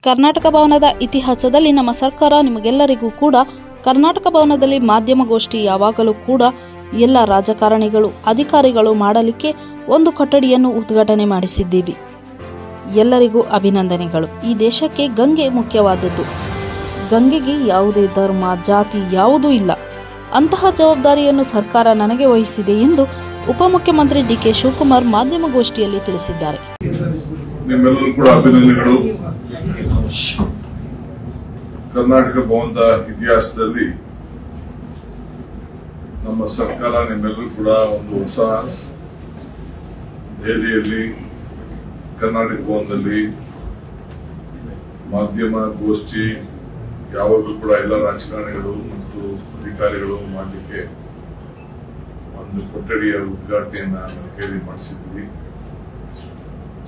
ಕರ್ನಾಟಕ ಭವನದ ಇತಿಹಾಸದಲ್ಲಿ ನಮ್ಮ ಸರ್ಕಾರ ನಿಮಗೆಲ್ಲರಿಗೂ ಕೂಡ ಕರ್ನಾಟಕ ಭವನದಲ್ಲಿ ಮಾಧ್ಯಮಗೋಷ್ಠಿ ಯಾವಾಗಲೂ ಕೂಡ ಎಲ್ಲ ರಾಜಕಾರಣಿಗಳು ಅಧಿಕಾರಿಗಳು ಮಾಡಲಿಕ್ಕೆ ಒಂದು ಕೊಠಡಿಯನ್ನು ಉದ್ಘಾಟನೆ ಮಾಡಿಸಿದ್ದೀವಿ. ಎಲ್ಲರಿಗೂ ಅಭಿನಂದನೆಗಳು. ಈ ದೇಶಕ್ಕೆ ಗಂಗೆ ಮುಖ್ಯವಾದದ್ದು. ಗಂಗೆಗೆ ಯಾವುದೇ ಧರ್ಮ ಜಾತಿ ಯಾವುದೂ ಇಲ್ಲ. ಅಂತಹ ಜವಾಬ್ದಾರಿಯನ್ನು ಸರ್ಕಾರ ನನಗೆ ವಹಿಸಿದೆ ಎಂದು ಉಪಮುಖ್ಯಮಂತ್ರಿ ಡಿ.ಕೆ. ಶಿವಕುಮಾರ್ ಮಾಧ್ಯಮಗೋಷ್ಠಿಯಲ್ಲಿ ತಿಳಿಸಿದ್ದಾರೆ. ನಿಮ್ಮೆಲ್ಲರೂ ಕೂಡ ಅಭಿನಂದನೆಗಳು. ಕರ್ನಾಟಕ ಭವನದ ಇತಿಹಾಸದಲ್ಲಿ ನಮ್ಮ ಸರ್ಕಾರ ನಿಮ್ಮೆಲ್ಲರೂ ಕೂಡ ಒಂದು ಹೊಸ ದೆಹಲಿಯಲ್ಲಿ ಕರ್ನಾಟಕ ಭವನದಲ್ಲಿ ಮಾಧ್ಯಮ ಗೋಷ್ಠಿ ಯಾವಾಗಲೂ ಕೂಡ ಎಲ್ಲ ರಾಜಕಾರಣಿಗಳು ಮತ್ತು ಅಧಿಕಾರಿಗಳು ಮಾಡಲಿಕ್ಕೆ ಒಂದು ಕೊಠಡಿಯ ಉದ್ಘಾಟನೆಯನ್ನ ಕೇಳಿ ಮಾಡಿಸಿದ್ವಿ.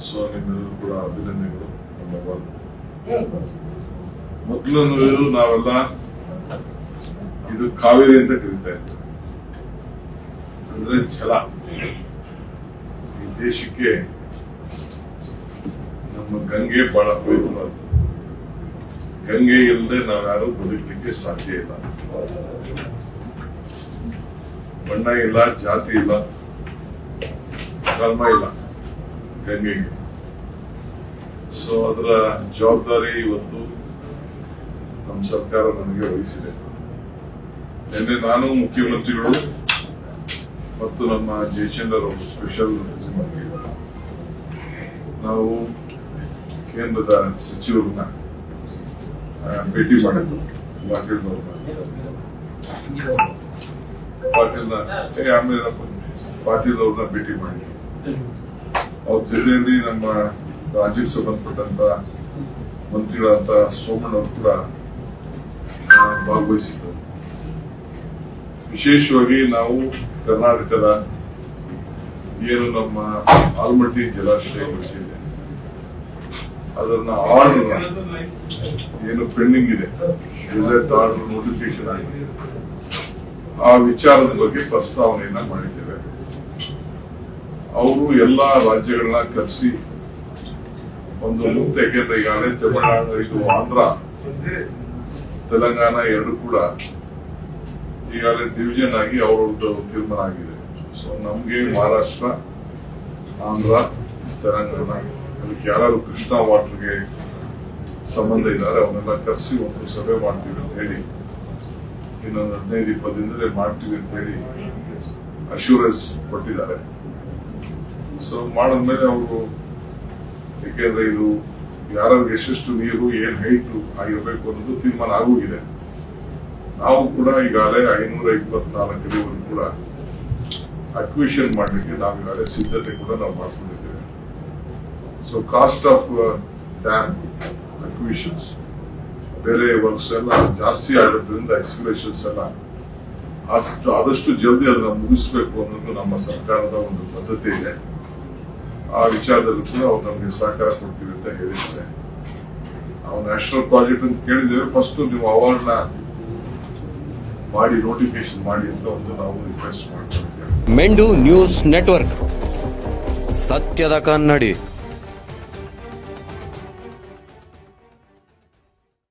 ಸೊ ನಿಮ್ಮೆಲ್ಲರೂ ಕೂಡ ಅಭಿನಂದನೆಗಳು. ಮೊದಲು ನಾವೆಲ್ಲ ಇದು ಕಾವೇರಿ ಅಂತ ಕರೀತಾ ಇದ್ವಿ. ಅಂದ್ರೆ ಜಲ. ಈ ದೇಶಕ್ಕೆ ನಮ್ಮ ಗಂಗೆ ಬಹಳ ಪ್ರಯೋಜನ. ಗಂಗೆ ಇಲ್ಲದೆ ನಾವ್ಯಾರು ಬದುಕಲಿಕ್ಕೆ ಸಾಧ್ಯ ಇಲ್ಲ. ಬಣ್ಣ ಇಲ್ಲ, ಜಾತಿ ಇಲ್ಲ, ಧರ್ಮ ಇಲ್ಲ ಗಂಗೆಗೆ. ಸೊ ಅದರ ಜವಾಬ್ದಾರಿ ಇವತ್ತು ನಮ್ಮ ಸರ್ಕಾರ ನನಗೆ ವಹಿಸಿದೆ. ನಿನ್ನೆ ನಾನು ಮುಖ್ಯಮಂತ್ರಿಗಳು ಮತ್ತು ನಮ್ಮ ಜಯಚಂದ್ರ ಅವರು ಸ್ಪೆಷಲ್ ನಾವು ಕೇಂದ್ರದ ಸಚಿವರನ್ನ ಭೇಟಿ ಮಾಡಿದ್ದು. ಪಾಟೀಲ್ ಅವ್ರನ್ನ ಭೇಟಿ ಮಾಡಿದ್ವಿ. ಅವ್ರ ಜೊತೆಯಲ್ಲಿ ನಮ್ಮ ರಾಜ್ಯಕ್ಕೆ ಸಂಬಂಧಪಟ್ಟಂತ ಮಂತ್ರಿಗಳಂತ ಸೋಮಣ್ಣ ಅವರು ಕೂಡ ಭಾಗವಹಿಸಿದ್ರು. ವಿಶೇಷವಾಗಿ ನಾವು ಕರ್ನಾಟಕದ ಏನು ನಮ್ಮ ಆಲ್ಮಟ್ಟಿ ಜಲಾಶಯ ಇದೆ ಅದನ್ನ ಆರ್ಡರ್ ಏನು ಪೆಂಡಿಂಗ್ ಇದೆ, ರಿಸಲ್ಟ್ ಆರ್ಡರ್ ನೋಟಿಫಿಕೇಶನ್ ಆಗಿದೆ, ಆ ವಿಚಾರದ ಬಗ್ಗೆ ಪ್ರಸ್ತಾವನೆಯನ್ನ ಮಾಡಿದ್ದೇವೆ. ಅವರು ಎಲ್ಲಾ ರಾಜ್ಯಗಳನ್ನ ಕರೆಸಿ ಒಂದು ಮುಕ್ತ, ಯಾಕೆಂದ್ರೆ ಈಗಾಗಲೇ ತಮಿಳುನಾಡು, ಇದು ಆಂಧ್ರ, ತೆಲಂಗಾಣ ಎರಡು ಕೂಡ ಈಗಾಗಲೇ ಡಿವಿಷನ್ ಆಗಿ ಅವರದ್ದು ತೀರ್ಮಾನ ಆಗಿದೆ. ಸೊ ನಮ್ಗೆ ಮಹಾರಾಷ್ಟ್ರ, ಆಂಧ್ರ, ತೆಲಂಗಾಣ ಅದಕ್ಕೆ ಯಾರು ಕೃಷ್ಣಾ ವಾಟರ್ಗೆ ಸಂಬಂಧ ಇದ್ದಾರೆ ಅವನ್ನೆಲ್ಲ ಕರೆಸಿ ಒಂದು ಸಭೆ ಮಾಡ್ತೀವಿ ಅಂತ ಹೇಳಿ, ಇನ್ನೊಂದು 15-20 ದಿನದಲ್ಲಿ ಮಾಡ್ತೀವಿ ಅಂತ ಹೇಳಿ ಅಶ್ಯೂರೆನ್ಸ್ ಕೊಟ್ಟಿದ್ದಾರೆ. ಸೊ ಮಾಡಿದ್ಮೇಲೆ ಅವರು, ಯಾಕೆಂದ್ರೆ ಇದು ಯಾರಿಗೆ ಎಷ್ಟೆಷ್ಟು ನೀರು ಏನ್ ಹೈಟ್ ಆಗಿರ್ಬೇಕು ಅನ್ನೋದು ತೀರ್ಮಾನ ಆಗೋಗಿದೆ. ನಾವು ಕೂಡ ಈಗಾಗಲೇ 524 ಅಡಿವರೆಗೂ ಕೂಡ ಅಕ್ವಿಷನ್ ಮಾಡ್ಲಿಕ್ಕೆ ನಾವು ಈಗಾಗಲೇ ಸಿದ್ಧತೆ ಕೂಡ ನಾವು ಮಾಡ್ಕೊಂಡಿದ್ದೇವೆ. ಸೊ ಕಾಸ್ಟ್ ಆಫ್ ಡ್ಯಾಮ್ ಅಕ್ವಿಷನ್ಸ್ ಬೇರೆ ವರ್ಕ್ಸ್ ಎಲ್ಲ ಜಾಸ್ತಿ ಆಗೋದ್ರಿಂದ ಎಕ್ಸ್ಕಲೇಷನ್ಸ್ ಎಲ್ಲ ಆದಷ್ಟು ಜಲ್ದಿ ಅದನ್ನ ಮುಗಿಸ್ಬೇಕು ಅನ್ನೋದು ನಮ್ಮ ಸರ್ಕಾರದ ಒಂದು ಪದ್ಧತಿ ಇದೆ. ಆ ವಿಚಾರದಲ್ಲೂ ಕೂಡ ಅವ್ರು ನಮಗೆ ಸಹಕಾರ ಕೊಡ್ತೀವಿ ಅಂತ ಹೇಳಿದ್ದಾರೆ. ನಾವು ನ್ಯಾಷನಲ್ ಪ್ರಾಜೆಕ್ಟ್ ಅಂತ ಕೇಳಿದ್ದೇವೆ. ಫಸ್ಟ್ ನೀವು ಅವಾರ್ಡ್ನ ಮಾಡಿ ನೋಟಿಫಿಕೇಶನ್ ಮಾಡಿ ಅಂತ ಒಂದು ನಾವು ರಿಕ್ವೆಸ್ಟ್ ಮಾಡ್ಕೊಂಡಿದ್ದೇವೆ. ಮೆಂಡು ನ್ಯೂಸ್ ನೆಟ್ವರ್ಕ್, ಸತ್ಯದ ಕನ್ನಡಿ.